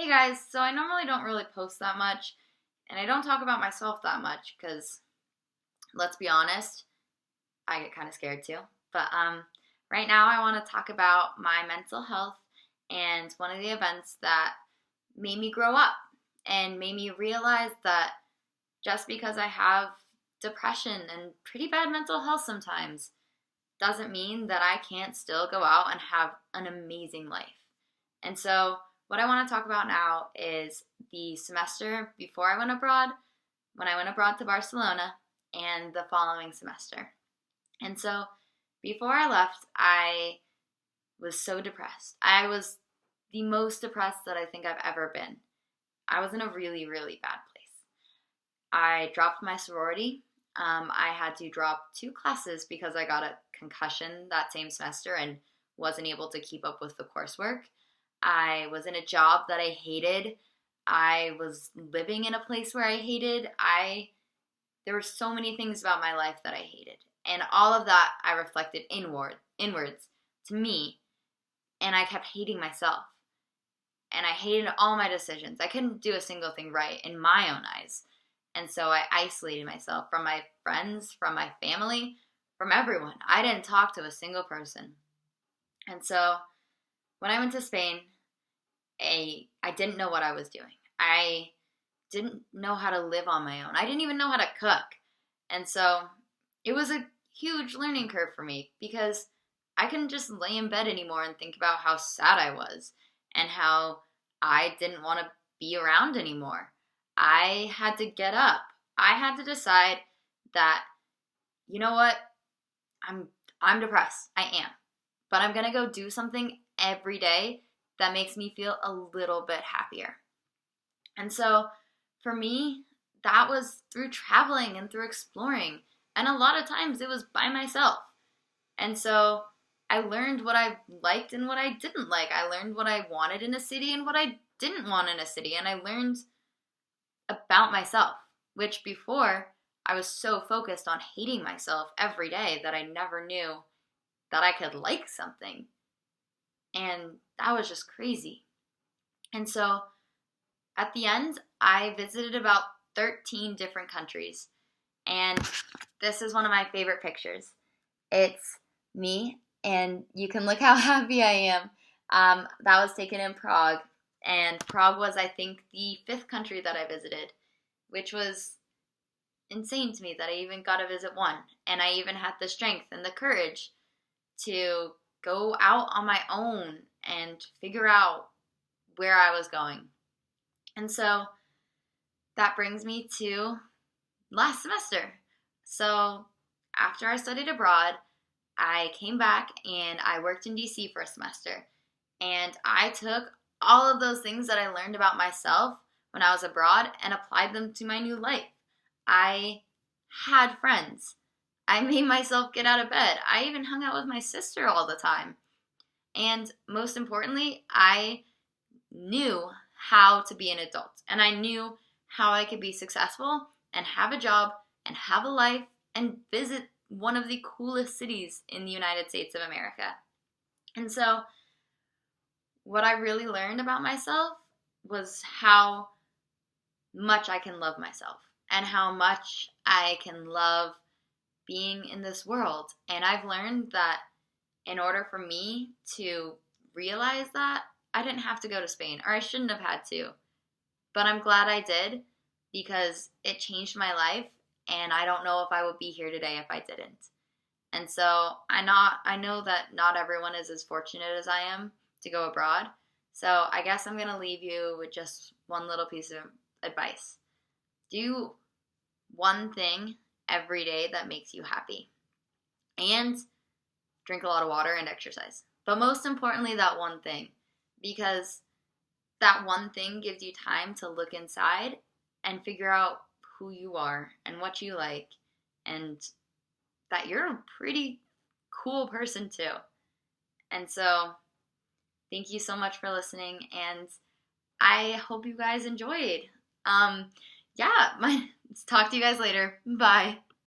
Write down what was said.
Hey guys, so I normally don't really post that much and I don't talk about myself that much because let's be honest, I get kind of scared too. But right now I want to talk about my mental health and one of the events that made me grow up and made me realize that just because I have depression and pretty bad mental health sometimes doesn't mean that I can't still go out and have an amazing life. And so, what I want to talk about now is the semester before I went abroad, when I went abroad to Barcelona, and the following semester. And so, before I left, I was so depressed. I was the most depressed that I think I've ever been. I was in a really, really bad place. I dropped my sorority. I had to drop 2 classes because I got a concussion that same semester and wasn't able to keep up with the coursework. I was in a job that I hated. I was living in a place where I hated. There were so many things about my life that I hated. And all of that I reflected inwards to me, and I kept hating myself. And I hated all my decisions. I couldn't do a single thing right in my own eyes. And so I isolated myself from my friends, from my family, from everyone. I didn't talk to a single person. And so when I went to Spain, I didn't know what I was doing. I didn't know how to live on my own. I didn't even know how to cook. And so it was a huge learning curve for me because I couldn't just lay in bed anymore and think about how sad I was and how I didn't want to be around anymore. I had to get up. I had to decide that, you know what? I'm depressed. I am. But I'm going to go do something every day that makes me feel a little bit happier. And so for me, that was through traveling and through exploring. And a lot of times it was by myself. And so I learned what I liked and what I didn't like. I learned what I wanted in a city and what I didn't want in a city. And I learned about myself, which before I was so focused on hating myself every day that I never knew that I could like something. And that was just crazy. And so at the end, I visited about 13 different countries. And this is one of my favorite pictures. It's me, and you can look how happy I am. That was taken in Prague. And Prague was, I think, the 5th country that I visited, which was insane to me that I even got to visit one. And I even had the strength and the courage to go out on my own and figure out where I was going. And so that brings me to last semester. So after I studied abroad, I came back and I worked in DC for a semester. And I took all of those things that I learned about myself when I was abroad and applied them to my new life. I had friends. I made myself get out of bed. I even hung out with my sister all the time. And most importantly, I knew how to be an adult. And I knew how I could be successful and have a job and have a life and visit one of the coolest cities in the United States of America. And so what I really learned about myself was how much I can love myself and how much I can love being in this world. And I've learned that in order for me to realize that, I didn't have to go to Spain, or I shouldn't have had to. But I'm glad I did because it changed my life, and I don't know if I would be here today if I didn't. And so I know that not everyone is as fortunate as I am to go abroad. So I guess I'm going to leave you with just one little piece of advice. Do one thing every day that makes you happy. And drink a lot of water and exercise. But most importantly, that one thing. Because that one thing gives you time to look inside and figure out who you are and what you like. And that you're a pretty cool person too. And so thank you so much for listening, and I hope you guys enjoyed. Yeah, talk to you guys later. Bye.